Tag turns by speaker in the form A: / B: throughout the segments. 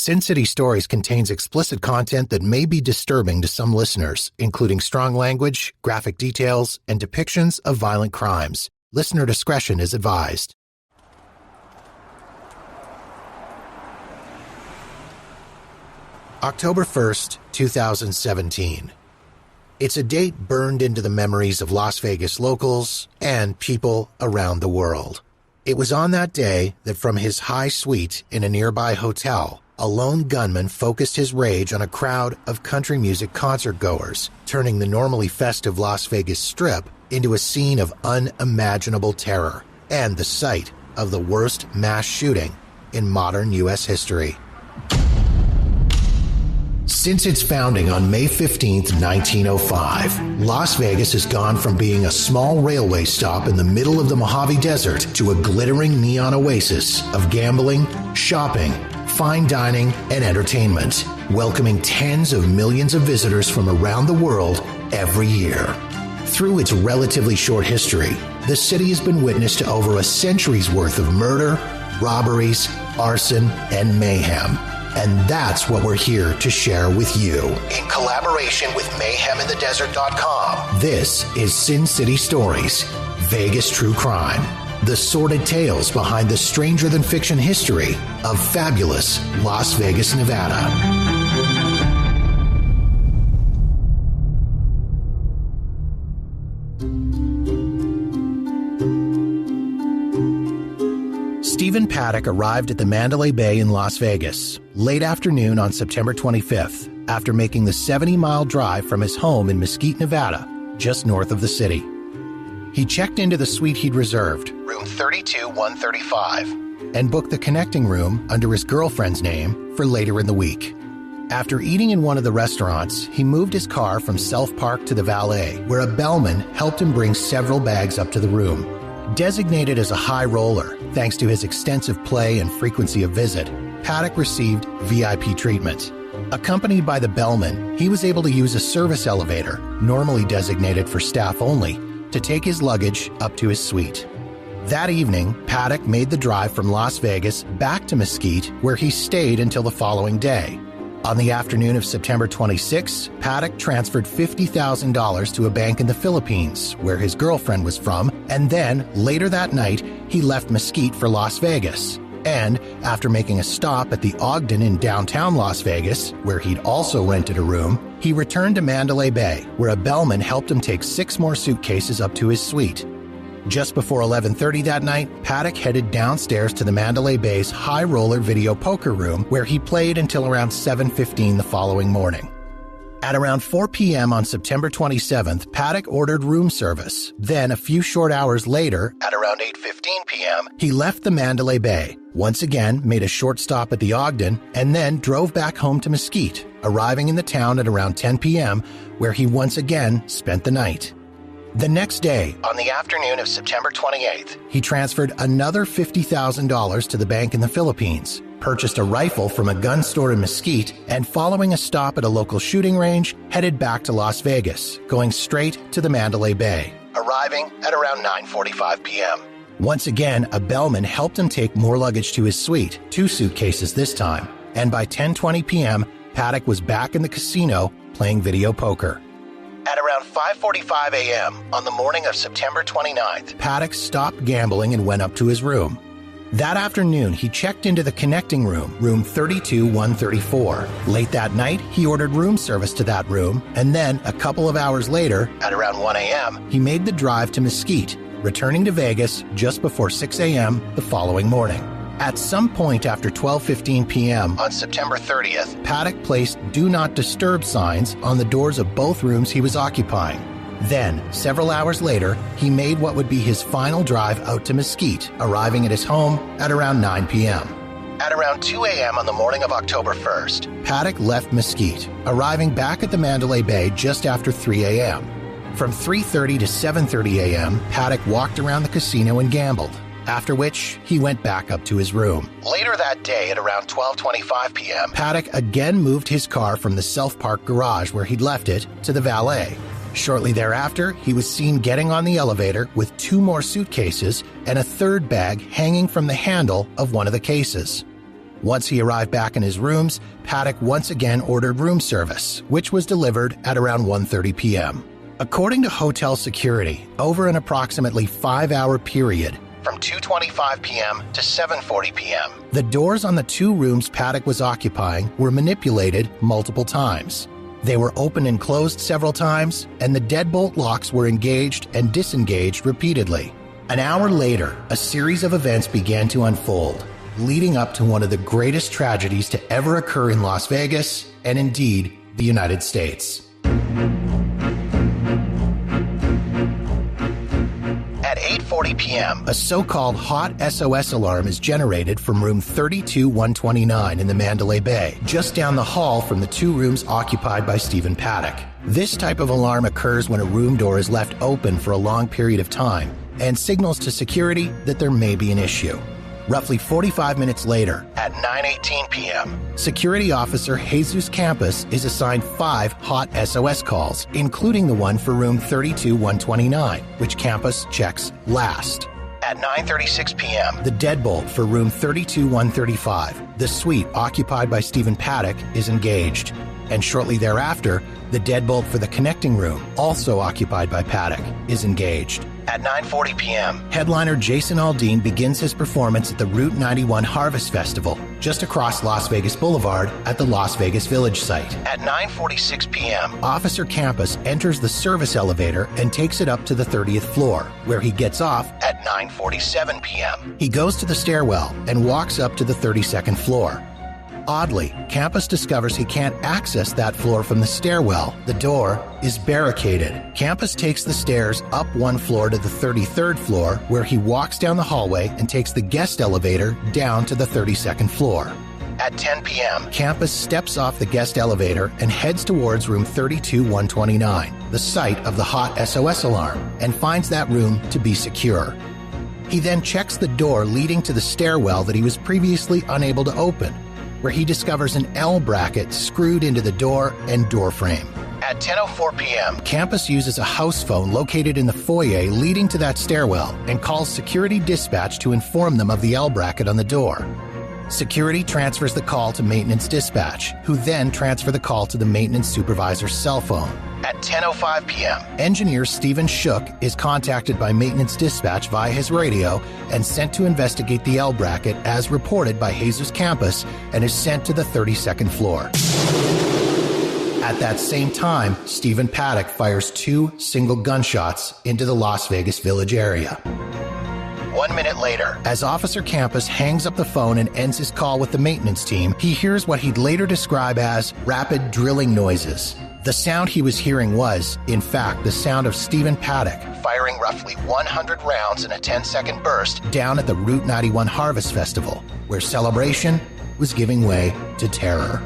A: Sin City Stories contains explicit content that may be disturbing to some listeners, including strong language, graphic details, and depictions of violent crimes. Listener discretion is advised. October 1st, 2017. It's a date burned into the memories of Las Vegas locals and people around the world. It was on that day that from his high suite in a nearby hotel, a lone gunman focused his rage on a crowd of country music concert-goers, turning the normally festive Las Vegas Strip into a scene of unimaginable terror and the site of the worst mass shooting in modern U.S. history. Since its founding on May 15, 1905, Las Vegas has gone from being a small railway stop in the middle of the Mojave Desert to a glittering neon oasis of gambling, shopping, fine dining, and entertainment, welcoming tens of millions of visitors from around the world every year. Through its relatively short history, the city has been witness to over a century's worth of murder, robberies, arson, and mayhem. And that's what we're here to share with you. In collaboration with mayheminthedesert.com, this is Sin City Stories, Vegas True Crime. The sordid tales behind the stranger-than-fiction history of fabulous Las Vegas, Nevada. Stephen Paddock arrived at the Mandalay Bay in Las Vegas late afternoon on September 25th after making the 70-mile drive from his home in Mesquite, Nevada, just north of the city. He checked into the suite he'd reserved, room 32135, and booked the connecting room under his girlfriend's name for later in the week. After eating in one of the restaurants, he moved his car from Self Park to the valet, where a bellman helped him bring several bags up to the room. Designated as a high roller, thanks to his extensive play and frequency of visit, Paddock received VIP treatment. Accompanied by the bellman, he was able to use a service elevator, normally designated for staff only, to take his luggage up to his suite. That evening, Paddock made the drive from Las Vegas back to Mesquite, where he stayed until the following day. On the afternoon of September 26, Paddock transferred $50,000 to a bank in the Philippines, where his girlfriend was from, and then, later that night, he left Mesquite for Las Vegas. And, after making a stop at the Ogden in downtown Las Vegas, where he'd also rented a room, he returned to Mandalay Bay, where a bellman helped him take 6 more suitcases up to his suite. Just before 11:30 that night, Paddock headed downstairs to the Mandalay Bay's high roller video poker room, where he played until around 7:15 the following morning. At around 4 p.m. on September 27th, Paddock ordered room service. Then, a few short hours later, at around 8:15 p.m., he left the Mandalay Bay, once again made a short stop at the Ogden, and then drove back home to Mesquite, arriving in the town at around 10 p.m., where he once again spent the night. The next day, on the afternoon of September 28th, he transferred another $50,000 to the bank in the Philippines, purchased a rifle from a gun store in Mesquite, and following a stop at a local shooting range, headed back to Las Vegas, going straight to the Mandalay Bay, arriving at around 9:45 p.m. Once again, a bellman helped him take more luggage to his suite, 2 suitcases this time, and by 10:20 p.m., Paddock was back in the casino playing video poker. At around 5:45 a.m. on the morning of September 29th, Paddock stopped gambling and went up to his room. That afternoon, he checked into the connecting room, room 32134. Late that night, he ordered room service to that room, and then, a couple of hours later, at around 1 a.m., he made the drive to Mesquite, returning to Vegas just before 6 a.m. the following morning. At some point after 12:15 p.m. on September 30th, Paddock placed Do Not Disturb signs on the doors of both rooms he was occupying. Then, several hours later, he made what would be his final drive out to Mesquite, arriving at his home at around 9 p.m. At around 2 a.m. on the morning of October 1st, Paddock left Mesquite, arriving back at the Mandalay Bay just after 3 a.m. From 3:30 to 7:30 a.m., Paddock walked around the casino and gambled, after which he went back up to his room. Later that day at around 12:25 p.m., Paddock again moved his car from the Self Park garage where he'd left it to the valet. Shortly thereafter, he was seen getting on the elevator with 2 more suitcases and a 3rd bag hanging from the handle of one of the cases. Once he arrived back in his rooms, Paddock once again ordered room service, which was delivered at around 1:30 p.m. According to hotel security, over an approximately 5-hour period, from 2:25 p.m. to 7:40 p.m., the doors on the 2 rooms Paddock was occupying were manipulated multiple times. They were opened and closed several times, and the deadbolt locks were engaged and disengaged repeatedly. An hour later, a series of events began to unfold, leading up to one of the greatest tragedies to ever occur in Las Vegas, and indeed, the United States. At 8:40 p.m., a so-called hot SOS alarm is generated from room 32129 in the Mandalay Bay, just down the hall from the 2 rooms occupied by Stephen Paddock. This type of alarm occurs when a room door is left open for a long period of time and signals to security that there may be an issue. Roughly 45 minutes later, at 9:18 p.m., security officer Jesus Campos is assigned 5 hot SOS calls, including the one for room 32129, which Campos checks last. At 9:36 p.m., the deadbolt for room 32135, the suite occupied by Stephen Paddock, is engaged. And shortly thereafter, the deadbolt for the connecting room, also occupied by Paddock, is engaged. At 9:40 p.m., headliner Jason Aldean begins his performance at the Route 91 Harvest Festival, just across Las Vegas Boulevard at the Las Vegas Village site. At 9:46 p.m., Officer Campos enters the service elevator and takes it up to the 30th floor, where he gets off at 9:47 p.m. He goes to the stairwell and walks up to the 32nd floor. Oddly, Campos discovers he can't access that floor from the stairwell. The door is barricaded. Campos takes the stairs up 1 floor to the 33rd floor, where he walks down the hallway and takes the guest elevator down to the 32nd floor. At 10 p.m., Campos steps off the guest elevator and heads towards room 32129, the site of the hot SOS alarm, and finds that room to be secure. He then checks the door leading to the stairwell that he was previously unable to open, where he discovers an L bracket screwed into the door and door frame. At 10:04 p.m., Campos uses a house phone located in the foyer leading to that stairwell and calls security dispatch to inform them of the L bracket on the door. Security transfers the call to maintenance dispatch, who then transfer the call to the maintenance supervisor's cell phone. At 10:05 p.m., engineer Stephen Shook is contacted by maintenance dispatch via his radio and sent to investigate the L bracket as reported by Jesus Campos, and is sent to the 32nd floor. At that same time, Stephen Paddock fires 2 single gunshots into the Las Vegas Village area. 1 minute later, as Officer Campos hangs up the phone and ends his call with the maintenance team, he hears what he'd later describe as rapid drilling noises. The sound he was hearing was, in fact, the sound of Stephen Paddock firing roughly 100 rounds in a 10-second burst down at the Route 91 Harvest Festival, where celebration was giving way to terror.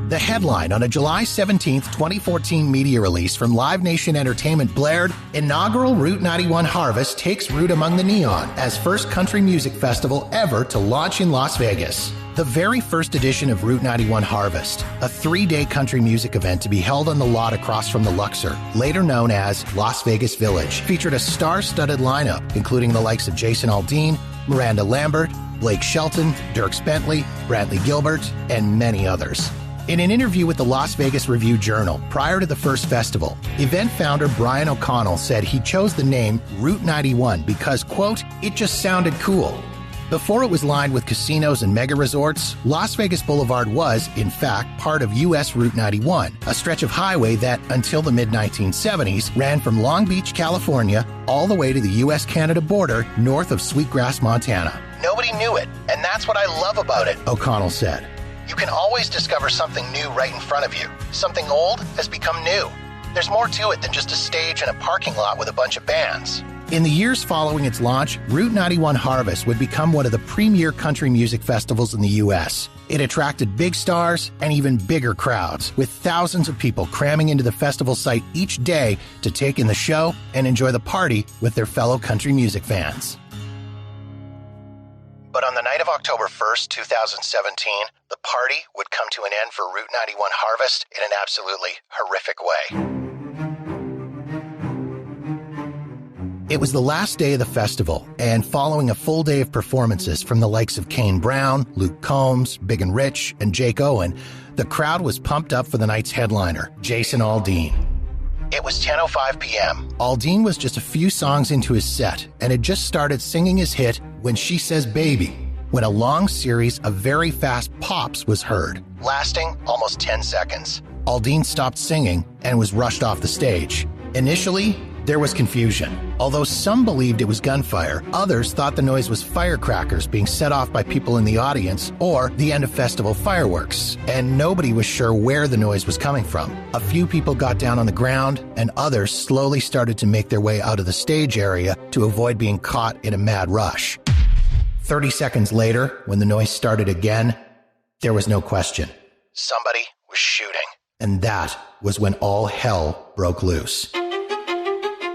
A: The headline on a July 17, 2014 media release from Live Nation Entertainment blared, "Inaugural Route 91 Harvest takes root among the neon as first country music festival ever to launch in Las Vegas." The very first edition of Route 91 Harvest, a 3-day country music event to be held on the lot across from the Luxor, later known as Las Vegas Village, featured a star-studded lineup, including the likes of Jason Aldean, Miranda Lambert, Blake Shelton, Dierks Bentley, Brantley Gilbert, and many others. In an interview with the Las Vegas Review-Journal prior to the first festival, event founder Brian O'Connell said he chose the name Route 91 because, quote, "it just sounded cool." Before it was lined with casinos and mega resorts, Las Vegas Boulevard was, in fact, part of U.S. Route 91, a stretch of highway that, until the mid-1970s, ran from Long Beach, California, all the way to the U.S.-Canada border north of Sweetgrass, Montana. "Nobody knew it, and that's what I love about it," O'Connell said. "You can always discover something new right in front of you. Something old has become new. There's more to it than just a stage and a parking lot with a bunch of bands." In the years following its launch, Route 91 Harvest would become one of the premier country music festivals in the U.S. It attracted big stars and even bigger crowds, with thousands of people cramming into the festival site each day to take in the show and enjoy the party with their fellow country music fans. But on the night of October 1st, 2017, the party would come to an end for Route 91 Harvest in an absolutely horrific way. It was the last day of the festival, and following a full day of performances from the likes of Kane Brown, Luke Combs, Big and Rich, and Jake Owen, the crowd was pumped up for the night's headliner, Jason Aldean. It was 10:05 p.m. Aldean was just a few songs into his set and had just started singing his hit, When She Says Baby, when a long series of very fast pops was heard, lasting almost 10 seconds. Aldean stopped singing and was rushed off the stage. Initially, there was confusion. Although some believed it was gunfire, others thought the noise was firecrackers being set off by people in the audience or the end of festival fireworks, and nobody was sure where the noise was coming from. A few people got down on the ground, and others slowly started to make their way out of the stage area to avoid being caught in a mad rush. 30 seconds later, when the noise started again, there was no question. Somebody was shooting. And that was when all hell broke loose.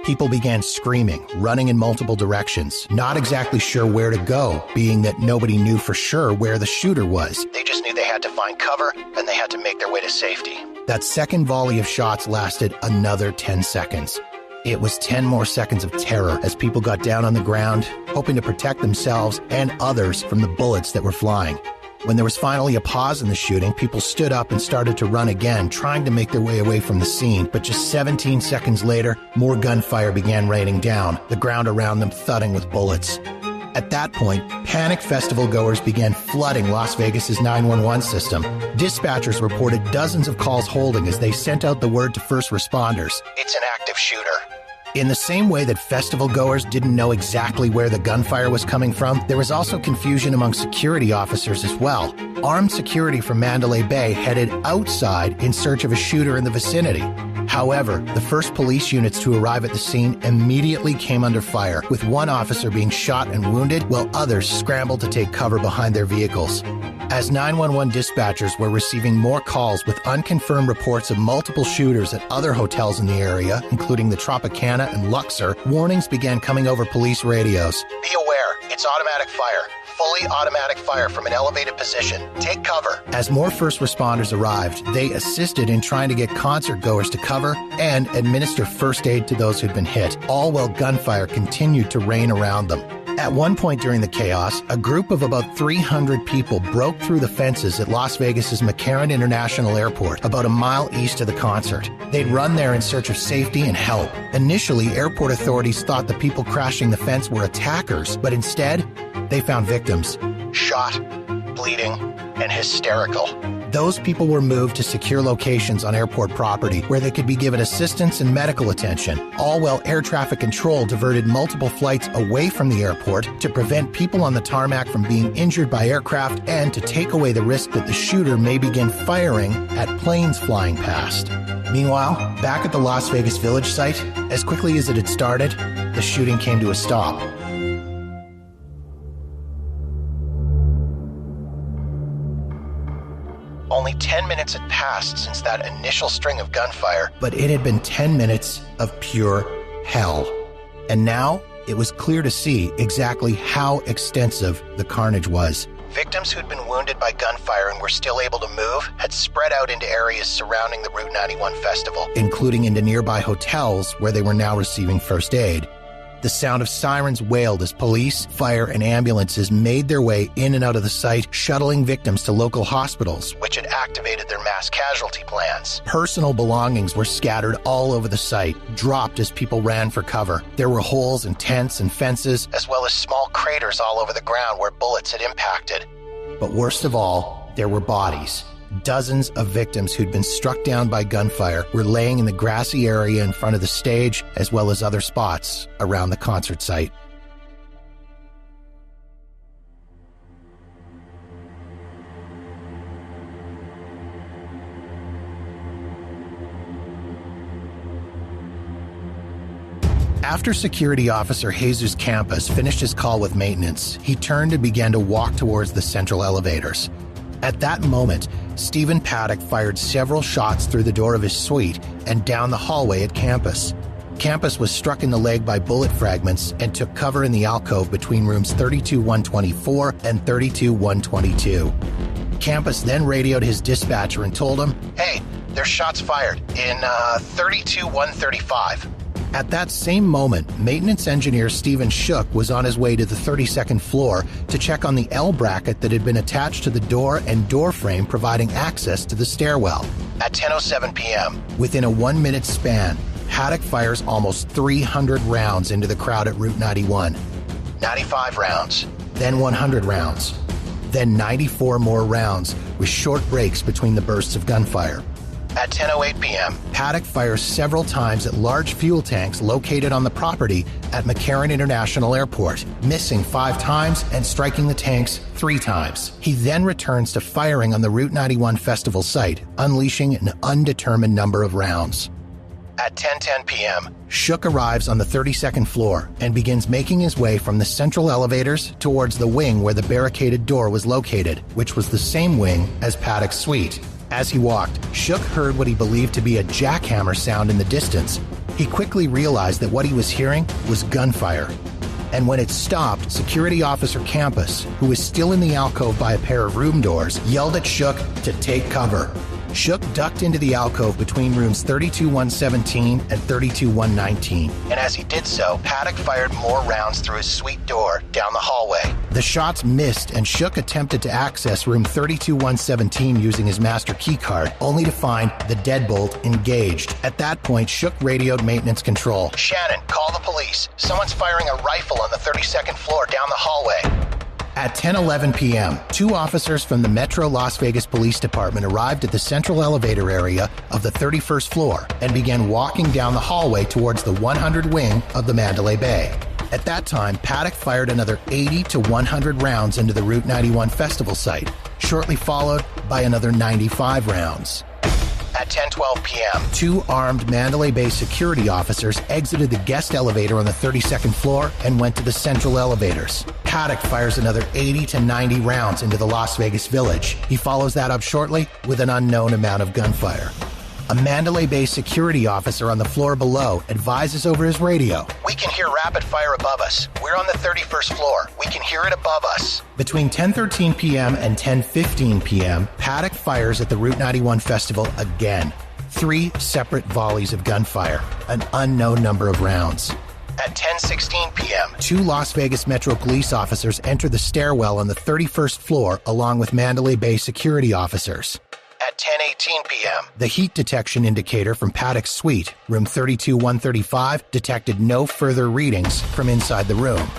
A: People began screaming, running in multiple directions, not exactly sure where to go, being that nobody knew for sure where the shooter was. They just knew they had to find cover, and they had to make their way to safety. That second volley of shots lasted another 10 seconds. It was 10 more seconds of terror as people got down on the ground, hoping to protect themselves and others from the bullets that were flying. When there was finally a pause in the shooting, people stood up and started to run again, trying to make their way away from the scene. But just 17 seconds later, more gunfire began raining down, the ground around them thudding with bullets. At that point, panicked festival goers began flooding Las Vegas's 911 system. Dispatchers reported dozens of calls holding as they sent out the word to first responders. It's an active shooter. In the same way that festival goers didn't know exactly where the gunfire was coming from, there was also confusion among security officers as well. Armed security from Mandalay Bay headed outside in search of a shooter in the vicinity. However, the first police units to arrive at the scene immediately came under fire, with one officer being shot and wounded while others scrambled to take cover behind their vehicles. As 911 dispatchers were receiving more calls with unconfirmed reports of multiple shooters at other hotels in the area, including the Tropicana and Luxor, warnings began coming over police radios. Be aware, it's automatic fire. Fully automatic fire from an elevated position. Take cover. As more first responders arrived, they assisted in trying to get concert goers to cover and administer first aid to those who'd been hit, all while gunfire continued to rain around them. At one point during the chaos, a group of about 300 people broke through the fences at Las Vegas's McCarran International Airport, about a mile east of the concert. They'd run there in search of safety and help. Initially, airport authorities thought the people crashing the fence were attackers, but instead, they found victims. Shot, bleeding, and hysterical. Those people were moved to secure locations on airport property where they could be given assistance and medical attention, all while air traffic control diverted multiple flights away from the airport to prevent people on the tarmac from being injured by aircraft and to take away the risk that the shooter may begin firing at planes flying past. Meanwhile, back at the Las Vegas Village site, as quickly as it had started, the shooting came to a stop. Only 10 minutes had passed since that initial string of gunfire, but it had been 10 minutes of pure hell. And now, it was clear to see exactly how extensive the carnage was. Victims who'd been wounded by gunfire and were still able to move had spread out into areas surrounding the Route 91 festival, including into nearby hotels where they were now receiving first aid. The sound of sirens wailed as police, fire, and ambulances made their way in and out of the site, shuttling victims to local hospitals, which had activated their mass casualty plans. Personal belongings were scattered all over the site, dropped as people ran for cover. There were holes in tents and fences, as well as small craters all over the ground where bullets had impacted. But worst of all, there were bodies. Dozens of victims who'd been struck down by gunfire were laying in the grassy area in front of the stage, as well as other spots around the concert site. After security officer Jesus Campos finished his call with maintenance, he turned and began to walk towards the central elevators. At that moment, Stephen Paddock fired several shots through the door of his suite and down the hallway at Campus. Campus was struck in the leg by bullet fragments and took cover in the alcove between rooms 32-124 and 32-122. Campus then radioed his dispatcher and told him, "Hey, there's shots fired in 32-135. At that same moment, maintenance engineer Stephen Shook was on his way to the 32nd floor to check on the L bracket that had been attached to the door and door frame providing access to the stairwell. At 10:07 p.m., within a 1-minute span, Paddock fires almost 300 rounds into the crowd at Route 91. 95 rounds, then 100 rounds, then 94 more rounds with short breaks between the bursts of gunfire. At 10:08 p.m., Paddock fires several times at large fuel tanks located on the property at McCarran International Airport, missing 5 times and striking the tanks 3 times. He then returns to firing on the Route 91 festival site, unleashing an undetermined number of rounds. At 10:10 p.m., Shook arrives on the 32nd floor and begins making his way from the central elevators towards the wing where the barricaded door was located, which was the same wing as Paddock's suite. As he walked, Shook heard what he believed to be a jackhammer sound in the distance. He quickly realized that what he was hearing was gunfire. And when it stopped, security officer Campus, who was still in the alcove by a pair of room doors, yelled at Shook to take cover. Shook ducked into the alcove between rooms 32117 and 32119, and as he did so, Paddock fired more rounds through his suite door down the hallway. The shots missed, and Shook attempted to access room 32117 using his master keycard, only to find the deadbolt engaged. At that point, Shook radioed maintenance control. "Shannon, call the police. Someone's firing a rifle on the 32nd floor down the hallway." At 10:11 p.m., 2 officers from the Metro Las Vegas Police Department arrived at the central elevator area of the 31st floor and began walking down the hallway towards the 100 wing of the Mandalay Bay. At that time, Paddock fired another 80 to 100 rounds into the Route 91 festival site, shortly followed by another 95 rounds. At 10:12 p.m., 2 armed Mandalay Bay security officers exited the guest elevator on the 32nd floor and went to the central elevators. Paddock fires another 80 to 90 rounds into the Las Vegas Village. He follows that up shortly with an unknown amount of gunfire. A Mandalay Bay security officer on the floor below advises over his radio, "We can hear rapid fire above us. We're on the 31st floor. We can hear it above us." Between 10:13 p.m. and 10:15 p.m., Paddock fires at the Route 91 festival again. 3 separate volleys of gunfire, an unknown number of rounds. At 10:16 p.m., 2 Las Vegas Metro police officers enter the stairwell on the 31st floor along with Mandalay Bay security officers. At 10:18 p.m., the heat detection indicator from Paddock's suite, room 32135, detected no further readings from inside the room.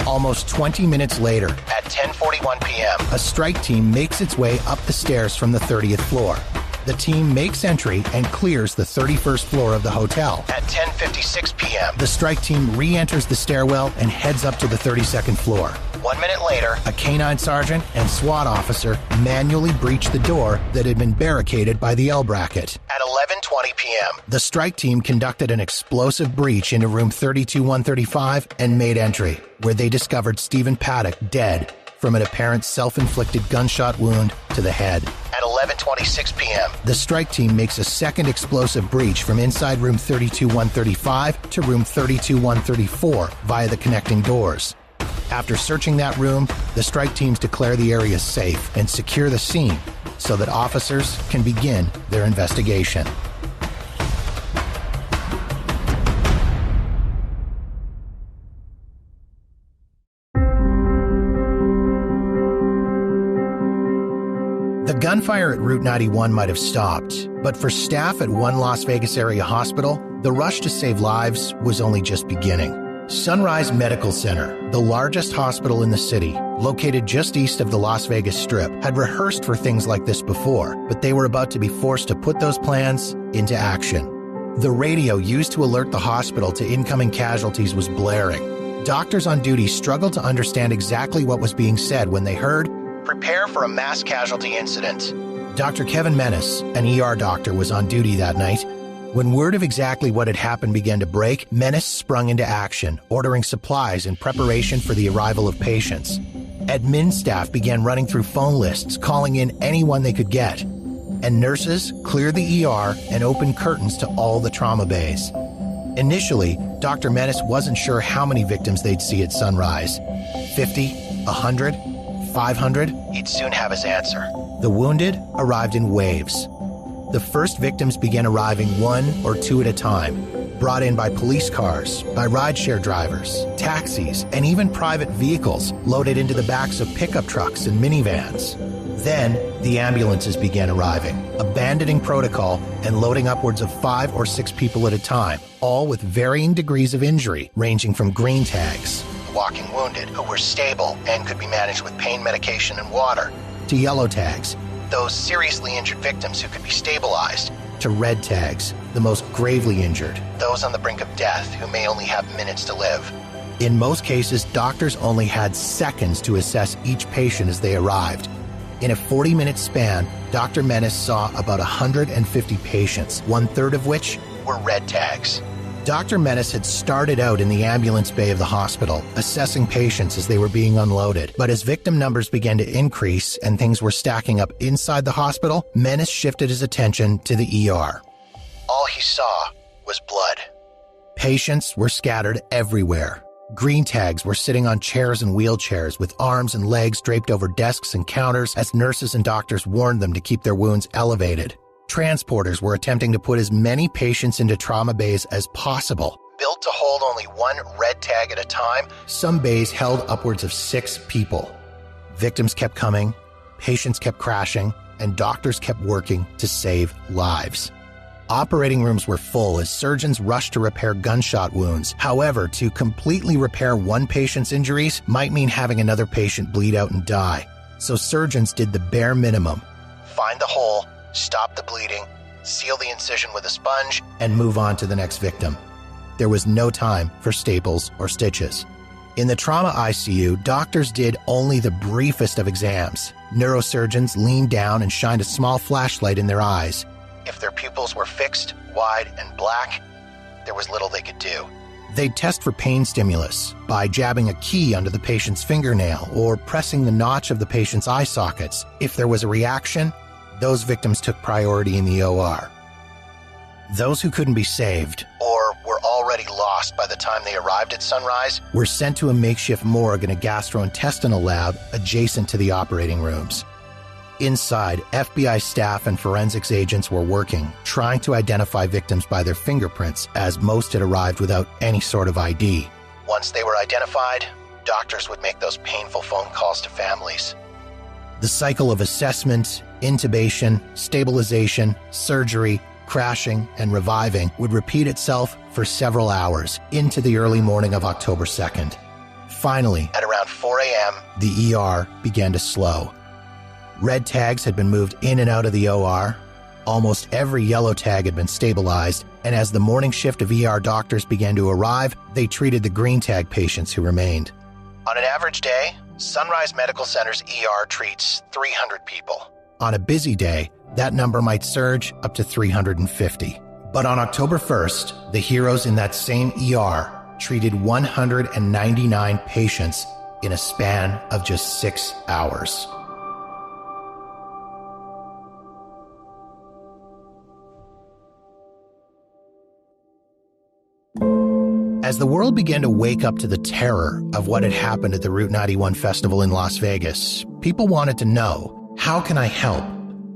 A: Almost 20 minutes later, at 10:41 p.m., a strike team makes its way up the stairs from the 30th floor. The team makes entry and clears the 31st floor of the hotel. At 10:56 p.m., the strike team re-enters the stairwell and heads up to the 32nd floor. 1 minute later, a canine sergeant and SWAT officer manually breached the door that had been barricaded by the L bracket. At 11:20 p.m., the strike team conducted an explosive breach into room 32135 and made entry, where they discovered Stephen Paddock dead from an apparent self-inflicted gunshot wound to the head. At 11:26 p.m., the strike team makes a second explosive breach from inside room 32135 to room 32134 via the connecting doors. After searching that room, the strike teams declare the area safe and secure the scene so that officers can begin their investigation. The gunfire at Route 91 might have stopped, but for staff at one Las Vegas area hospital, the rush to save lives was only just beginning. Sunrise Medical Center, the largest hospital in the city, located just east of the Las Vegas Strip, had rehearsed for things like this before, but they were about to be forced to put those plans into action. The radio used to alert the hospital to incoming casualties was blaring. Doctors on duty struggled to understand exactly what was being said when they heard, "Prepare for a mass casualty incident." Dr. Kevin Menace, an ER doctor, was on duty that night. When word of exactly what had happened began to break, Menace sprung into action, ordering supplies in preparation for the arrival of patients. Admin staff began running through phone lists, calling in anyone they could get. And nurses cleared the ER and opened curtains to all the trauma bays. Initially, Dr. Menace wasn't sure how many victims they'd see at sunrise. 50, 100, 500? He'd soon have his answer. The wounded arrived in waves. The first victims began arriving 1 or 2 at a time. brought in by police cars, by rideshare drivers, taxis, and even private vehicles loaded into the backs of pickup trucks and minivans. Then, the ambulances began arriving, abandoning protocol and loading upwards of 5 or 6 people at a time, all with varying degrees of injury, ranging from green tags, walking wounded who were stable and could be managed with pain medication and water, to yellow tags, those seriously injured victims who could be stabilized, to red tags, the most gravely injured, those on the brink of death who may only have minutes to live. In most cases, doctors only had seconds to assess each patient as they arrived. In a 40-minute span, Dr. Menace saw about 150 patients, 1/3 of which were red tags. Dr. Menace had started out in the ambulance bay of the hospital, assessing patients as they were being unloaded. But as victim numbers began to increase and things were stacking up inside the hospital, Menace shifted his attention to the ER. All he saw was blood. Patients were scattered everywhere. Green tags were sitting on chairs and wheelchairs with arms and legs draped over desks and counters as nurses and doctors warned them to keep their wounds elevated. Transporters were attempting to put as many patients into trauma bays as possible. Built to hold only one red tag at a time, some bays held upwards of 6 people. Victims kept coming, patients kept crashing, and doctors kept working to save lives. Operating rooms were full as surgeons rushed to repair gunshot wounds. However, to completely repair one patient's injuries might mean having another patient bleed out and die. So surgeons did the bare minimum. Find the hole, stop the bleeding, seal the incision with a sponge, and move on to the next victim. There was no time for staples or stitches. In the trauma ICU, doctors did only the briefest of exams. Neurosurgeons leaned down and shined a small flashlight in their eyes. If their pupils were fixed, wide, and black, there was little they could do. They'd test for pain stimulus by jabbing a key under the patient's fingernail or pressing the notch of the patient's eye sockets. If there was a reaction, those victims took priority in the OR. Those who couldn't be saved, or were already lost by the time they arrived at Sunrise, were sent to a makeshift morgue in a gastrointestinal lab adjacent to the operating rooms. Inside, FBI staff and forensics agents were working, trying to identify victims by their fingerprints, as most had arrived without any sort of ID. Once they were identified, doctors would make those painful phone calls to families. The cycle of assessment, intubation, stabilization, surgery, crashing, and reviving would repeat itself for several hours into the early morning of October 2nd. Finally, at around 4 a.m., the ER began to slow. Red tags had been moved in and out of the OR. Almost every yellow tag had been stabilized, and as the morning shift of ER doctors began to arrive, they treated the green tag patients who remained. On an average day, Sunrise Medical Center's ER treats 300 people. On a busy day, that number might surge up to 350. But on October 1st, the heroes in that same ER treated 199 patients in a span of just 6 hours. As the world began to wake up to the terror of what had happened at the Route 91 festival in Las Vegas, people wanted to know, how can I help?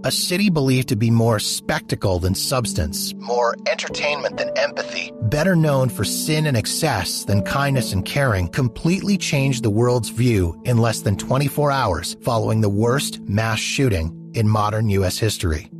A: A city believed to be more spectacle than substance, more entertainment than empathy, better known for sin and excess than kindness and caring, completely changed the world's view in less than 24 hours following the worst mass shooting in modern U.S. history.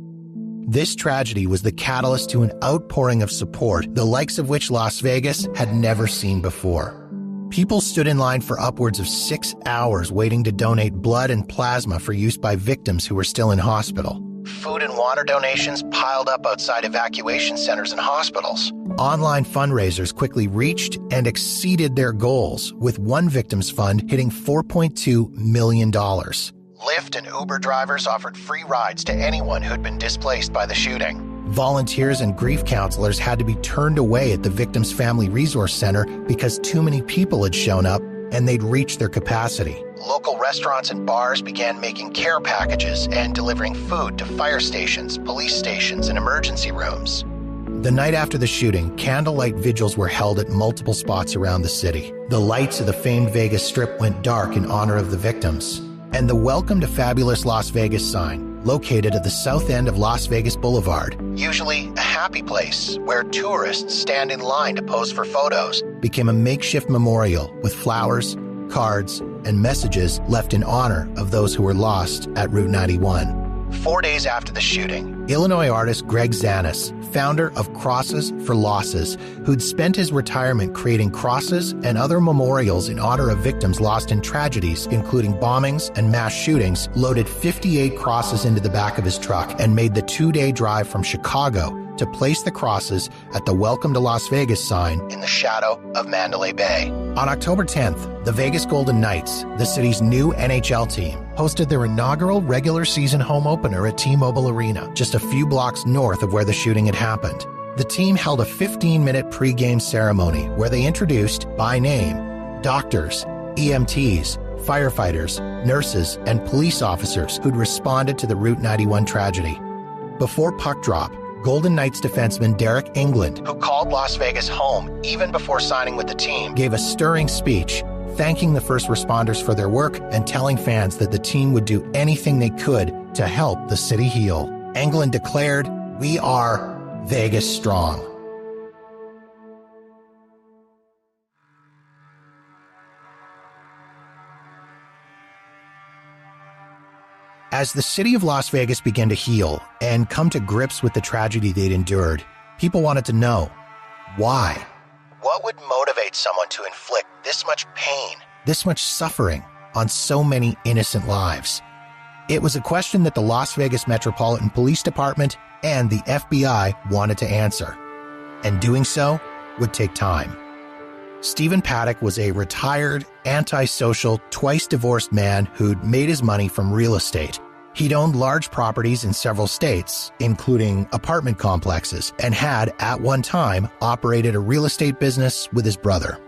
A: This tragedy was the catalyst to an outpouring of support, the likes of which Las Vegas had never seen before. People stood in line for upwards of 6 hours waiting to donate blood and plasma for use by victims who were still in hospital. Food and water donations piled up outside evacuation centers and hospitals. Online fundraisers quickly reached and exceeded their goals, with one victim's fund hitting $4.2 million. Lyft and Uber drivers offered free rides to anyone who'd been displaced by the shooting. Volunteers and grief counselors had to be turned away at the Victims Family Resource Center because too many people had shown up and they'd reached their capacity. Local restaurants and bars began making care packages and delivering food to fire stations, police stations, and emergency rooms. The night after the shooting, candlelight vigils were held at multiple spots around the city. The lights of the famed Vegas Strip went dark in honor of the victims. And the Welcome to Fabulous Las Vegas sign, located at the south end of Las Vegas Boulevard, usually a happy place where tourists stand in line to pose for photos, became a makeshift memorial with flowers, cards, and messages left in honor of those who were lost at Route 91. 4 days after the shooting, Illinois artist Greg Zanis, founder of Crosses for Losses, who'd spent his retirement creating crosses and other memorials in honor of victims lost in tragedies, including bombings and mass shootings, loaded 58 crosses into the back of his truck and made the 2-day drive from Chicago to place the crosses at the Welcome to Las Vegas sign in the shadow of Mandalay Bay. On October 10th, the Vegas Golden Knights, the city's new NHL team, hosted their inaugural regular season home opener at T-Mobile Arena, just a few blocks north of where the shooting had happened. The team held a 15-minute pre-game ceremony where they introduced, by name, doctors, EMTs, firefighters, nurses, and police officers who'd responded to the Route 91 tragedy. Before puck drop, Golden Knights defenseman Derek England, who called Las Vegas home even before signing with the team, gave a stirring speech thanking the first responders for their work and telling fans that the team would do anything they could to help the city heal. England declared, "We are Vegas strong." As the city of Las Vegas began to heal and come to grips with the tragedy they'd endured, people wanted to know, why? What would motivate someone to inflict this much pain, this much suffering on so many innocent lives? It was a question that the Las Vegas Metropolitan Police Department and the FBI wanted to answer, and doing so would take time. Stephen Paddock was a retired, antisocial, twice-divorced man who'd made his money from real estate. He'd owned large properties in several states, including apartment complexes, and had, at one time, operated a real estate business with his brother.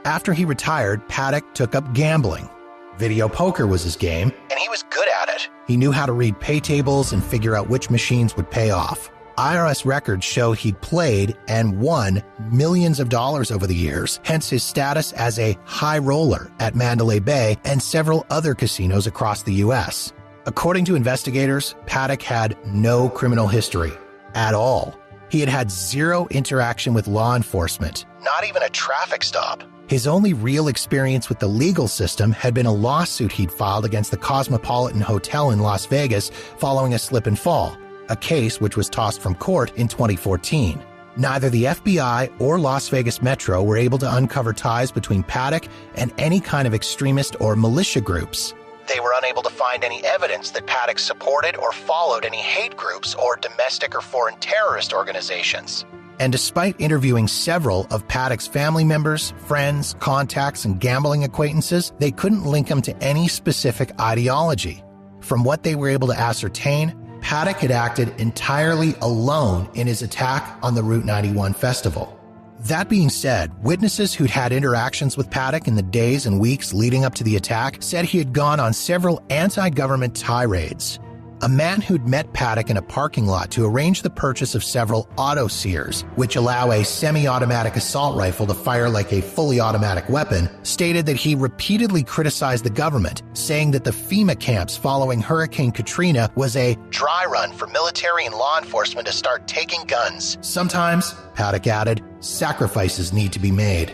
A: After he retired, Paddock took up gambling. Video poker was his game, and he was good at it. He knew how to read pay tables and figure out which machines would pay off. IRS records show he'd played and won millions of dollars over the years, hence his status as a high roller at Mandalay Bay and several other casinos across the U.S. According to investigators, Paddock had no criminal history at all. He had had zero interaction with law enforcement, not even a traffic stop. His only real experience with the legal system had been a lawsuit he'd filed against the Cosmopolitan Hotel in Las Vegas following a slip and fall, a case which was tossed from court in 2014. Neither the FBI or Las Vegas Metro were able to uncover ties between Paddock and any kind of extremist or militia groups. They were unable to find any evidence that Paddock supported or followed any hate groups or domestic or foreign terrorist organizations. And despite interviewing several of Paddock's family members, friends, contacts, and gambling acquaintances, they couldn't link him to any specific ideology. From what they were able to ascertain, Paddock had acted entirely alone in his attack on the Route 91 festival. That being said, witnesses who'd had interactions with Paddock in the days and weeks leading up to the attack said he had gone on several anti-government tirades. A man who'd met Paddock in a parking lot to arrange the purchase of several auto sears, which allow a semi-automatic assault rifle to fire like a fully automatic weapon, stated that he repeatedly criticized the government, saying that the FEMA camps following Hurricane Katrina was a dry run for military and law enforcement to start taking guns. Sometimes, Paddock added, sacrifices need to be made.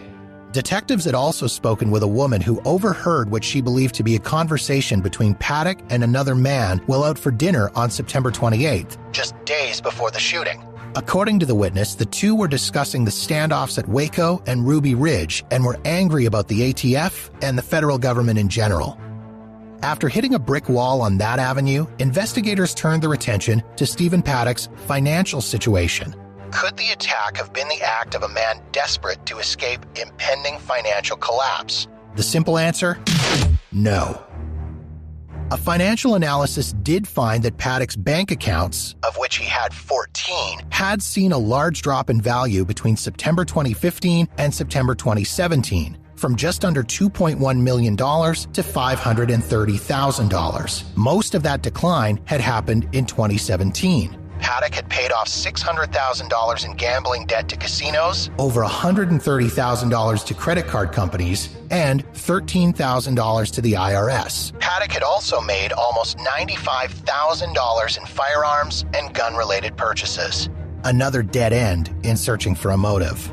A: Detectives had also spoken with a woman who overheard what she believed to be a conversation between Paddock and another man while out for dinner on September 28th, just days before the shooting. According to the witness, the two were discussing the standoffs at Waco and Ruby Ridge and were angry about the ATF and the federal government in general. After hitting a brick wall on that avenue, investigators turned their attention to Stephen Paddock's financial situation. Could the attack have been the act of a man desperate to escape impending financial collapse? The simple answer? No. A financial analysis did find that Paddock's bank accounts, of which he had 14, had seen a large drop in value between September 2015 and September 2017, from just under $2.1 million to $530,000. Most of that decline had happened in 2017. Paddock had paid off $600,000 in gambling debt to casinos, over $130,000 to credit card companies, and $13,000 to the IRS. Paddock had also made almost $95,000 in firearms and gun-related purchases. Another dead end in searching for a motive.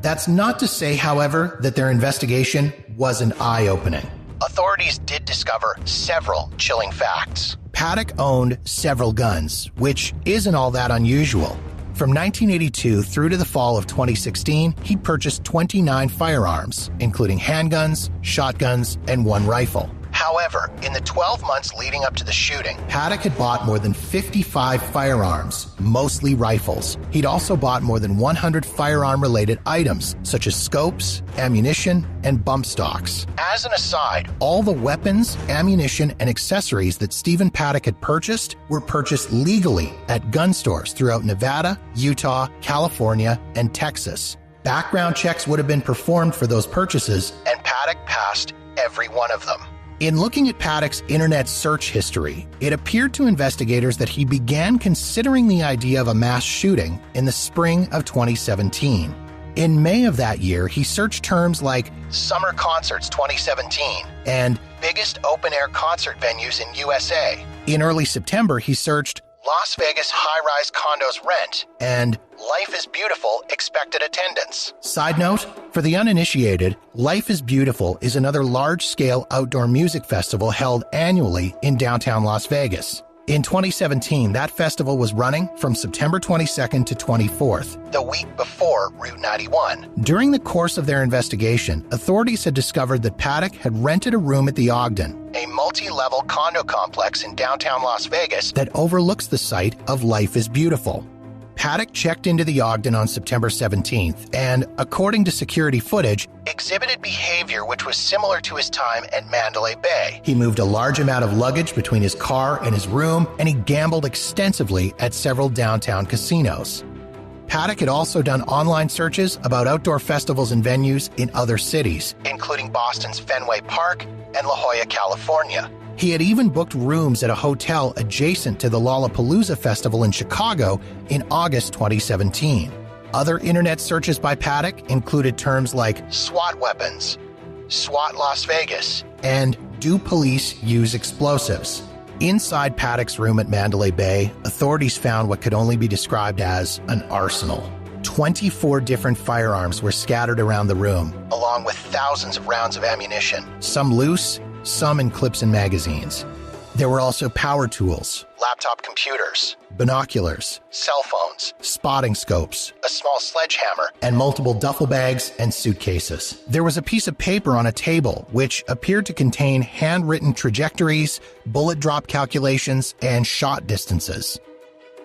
A: That's not to say, however, that their investigation wasn't eye-opening. Authorities did discover several chilling facts. Paddock owned several guns, which isn't all that unusual. From 1982 through to the fall of 2016, he purchased 29 firearms, including handguns, shotguns, and one rifle. However, in the 12 months leading up to the shooting, Paddock had bought more than 55 firearms, mostly rifles. He'd also bought more than 100 firearm-related items, such as scopes, ammunition, and bump stocks. As an aside, all the weapons, ammunition, and accessories that Stephen Paddock had purchased were purchased legally at gun stores throughout Nevada, Utah, California, and Texas. Background checks would have been performed for those purchases, and Paddock passed every one of them. In looking at Paddock's internet search history, it appeared to investigators that he began considering the idea of a mass shooting in the spring of 2017. In May of that year, he searched terms like Summer Concerts 2017 and Biggest Open-Air Concert Venues in USA. In early September, he searched Las Vegas high-rise condos rent and Life is Beautiful expected attendance. Side note, for the uninitiated, Life is Beautiful is another large-scale outdoor music festival held annually in downtown Las Vegas. In 2017, that festival was running from September 22nd to 24th, the week before Route 91. During the course of their investigation, authorities had discovered that Paddock had rented a room at the Ogden, a multi-level condo complex in downtown Las Vegas that overlooks the site of Life is Beautiful. Paddock checked into the Ogden on September 17th and, according to security footage, exhibited behavior which was similar to his time at Mandalay Bay. He moved a large amount of luggage between his car and his room, and he gambled extensively at several downtown casinos. Paddock had also done online searches about outdoor festivals and venues in other cities, including Boston's Fenway Park and La Jolla, California. He had even booked rooms at a hotel adjacent to the Lollapalooza Festival in Chicago in August 2017. Other internet searches by Paddock included terms like SWAT weapons, SWAT Las Vegas, and do police use explosives? Inside Paddock's room at Mandalay Bay, authorities found what could only be described as an arsenal. 24 different firearms were scattered around the room, along with thousands of rounds of ammunition, some loose, some in clips and magazines. There were also power tools, laptop computers, binoculars, cell phones, spotting scopes, a small sledgehammer, and multiple duffel bags and suitcases. There was a piece of paper on a table which appeared to contain handwritten trajectories, bullet drop calculations, and shot distances.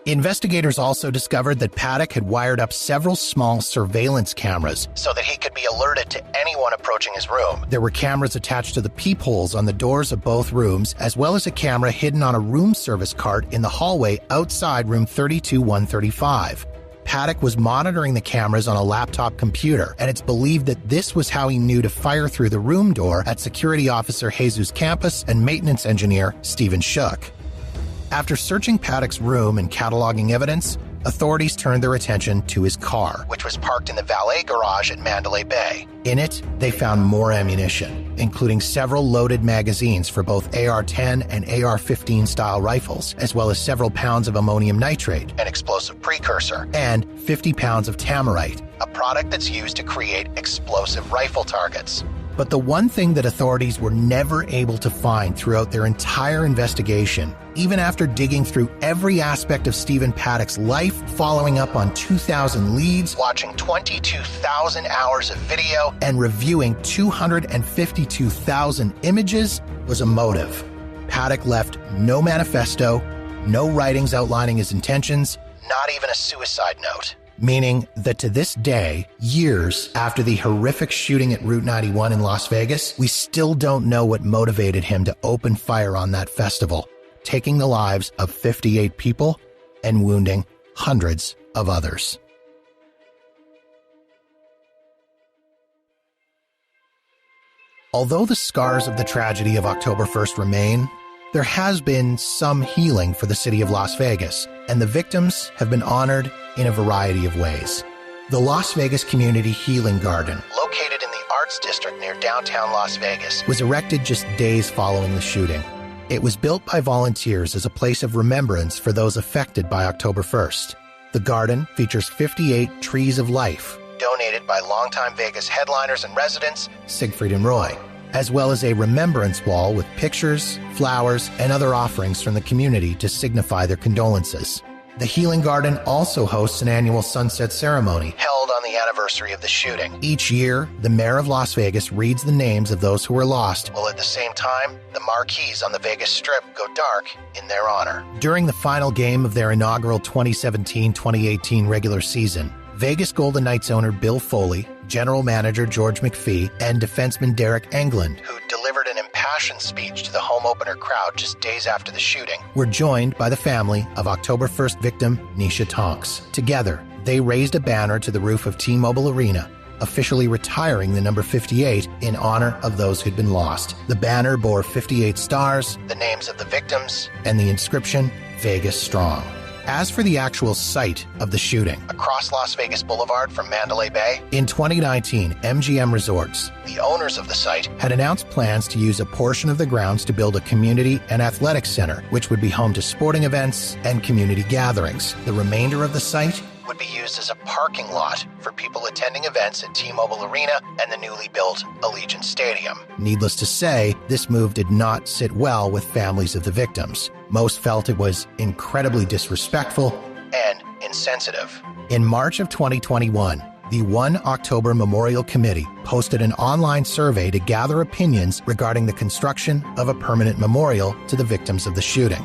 A: Investigators also discovered that Paddock had wired up several small surveillance cameras so that he could be alerted to anyone approaching his room. There were cameras attached to the peepholes on the doors of both rooms, as well as a camera hidden on a room service cart in the hallway outside room 32135. Paddock was monitoring the cameras on a laptop computer, and it's believed that this was how he knew to fire through the room door at security officer Jesus Campos and maintenance engineer Stephen Shook. After searching Paddock's room and cataloging evidence, authorities turned their attention to his car, which was parked in the valet garage at Mandalay Bay. In it, they found more ammunition, including several loaded magazines for both AR-10 and AR-15 style rifles, as well as several pounds of ammonium nitrate, an explosive precursor, and 50 pounds of tamarite, a product that's used to create explosive rifle targets. But the one thing that authorities were never able to find throughout their entire investigation, even after digging through every aspect of Stephen Paddock's life, following up on 2,000 leads, watching 22,000 hours of video, and reviewing 252,000 images, was a motive. Paddock left no manifesto, no writings outlining his intentions, not even a suicide note. Meaning that to this day, years after the horrific shooting at Route 91 in Las Vegas, we still don't know what motivated him to open fire on that festival, taking the lives of 58 people and wounding hundreds of others. Although the scars of the tragedy of October 1st remain, there has been some healing for the city of Las Vegas, and the victims have been honored in a variety of ways. The Las Vegas Community Healing Garden, located in the Arts District near downtown Las Vegas, was erected just days following the shooting. It was built by volunteers as a place of remembrance for those affected by October 1st. The garden features 58 trees of life, donated by longtime Vegas headliners and residents Siegfried and Roy, as well as a remembrance wall with pictures, flowers, and other offerings from the community to signify their condolences. The Healing Garden also hosts an annual sunset ceremony held on the anniversary of the shooting. Each year, the mayor of Las Vegas reads the names of those who were lost, while at the same time, the marquees on the Vegas Strip go dark in their honor. During the final game of their inaugural 2017-2018 regular season, Vegas Golden Knights owner Bill Foley, general manager George McPhee, and defenseman Derek Englund, who delivered an impassioned speech to the home opener crowd just days after the shooting, were joined by the family of October 1st victim Nisha Tonks. Together, they raised a banner to the roof of T-Mobile Arena, officially retiring the number 58 in honor of those who'd been lost. The banner bore 58 stars, the names of the victims, and the inscription, Vegas Strong. As for the actual site of the shooting, across Las Vegas Boulevard from Mandalay Bay, in 2019, MGM Resorts, the owners of the site, had announced plans to use a portion of the grounds to build a community and athletic center, which would be home to sporting events and community gatherings. The remainder of the site would be used as a parking lot for people attending events at T-Mobile Arena and the newly built Allegiant Stadium. Needless to say, this move did not sit well with families of the victims. Most felt it was incredibly disrespectful and insensitive. In March of 2021, the 1 October Memorial Committee posted an online survey to gather opinions regarding the construction of a permanent memorial to the victims of the shooting.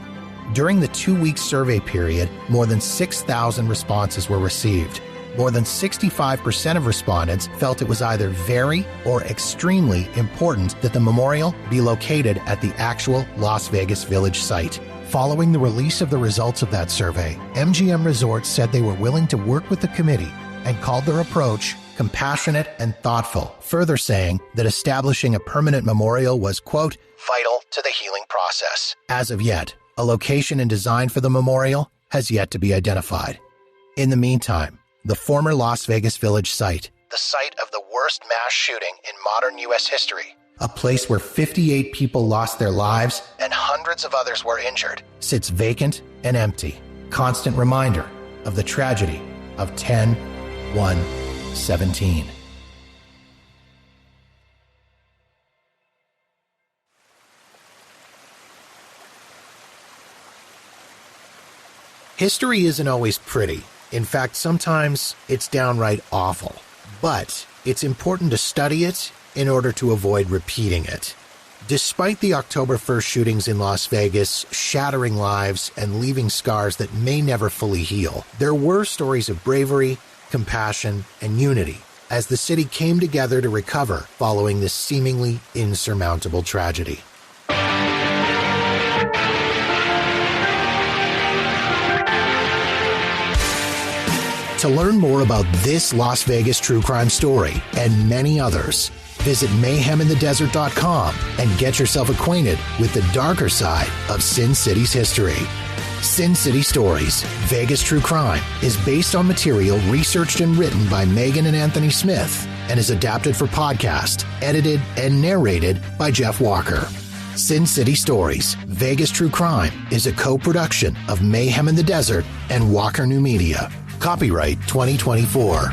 A: During the 2-week survey period, more than 6,000 responses were received. More than 65% of respondents felt it was either very or extremely important that the memorial be located at the actual Las Vegas Village site. Following the release of the results of that survey, MGM Resorts said they were willing to work with the committee and called their approach compassionate and thoughtful, further saying that establishing a permanent memorial was, quote, vital to the healing process. As of yet, a location and design for the memorial has yet to be identified. In the meantime, the former Las Vegas Village site, the site of the worst mass shooting in modern U.S. history, a place where 58 people lost their lives and hundreds of others were injured, sits vacant and empty, constant reminder of the tragedy of 10/1/17. History isn't always pretty. In fact, sometimes it's downright awful. But it's important to study it in order to avoid repeating it. Despite the October 1st shootings in Las Vegas shattering lives and leaving scars that may never fully heal, there were stories of bravery, compassion, and unity as the city came together to recover following this seemingly insurmountable tragedy. To learn more about this Las Vegas true crime story and many others, visit mayheminthedesert.com and get yourself acquainted with the darker side of Sin City's history. Sin City Stories, Vegas True Crime is based on material researched and written by Meagan and Anthony Smith and is adapted for podcast, edited, and narrated by Jeff Walker. Sin City Stories, Vegas True Crime is a co-production of Mayhem in the Desert and Walker New Media. Copyright 2024.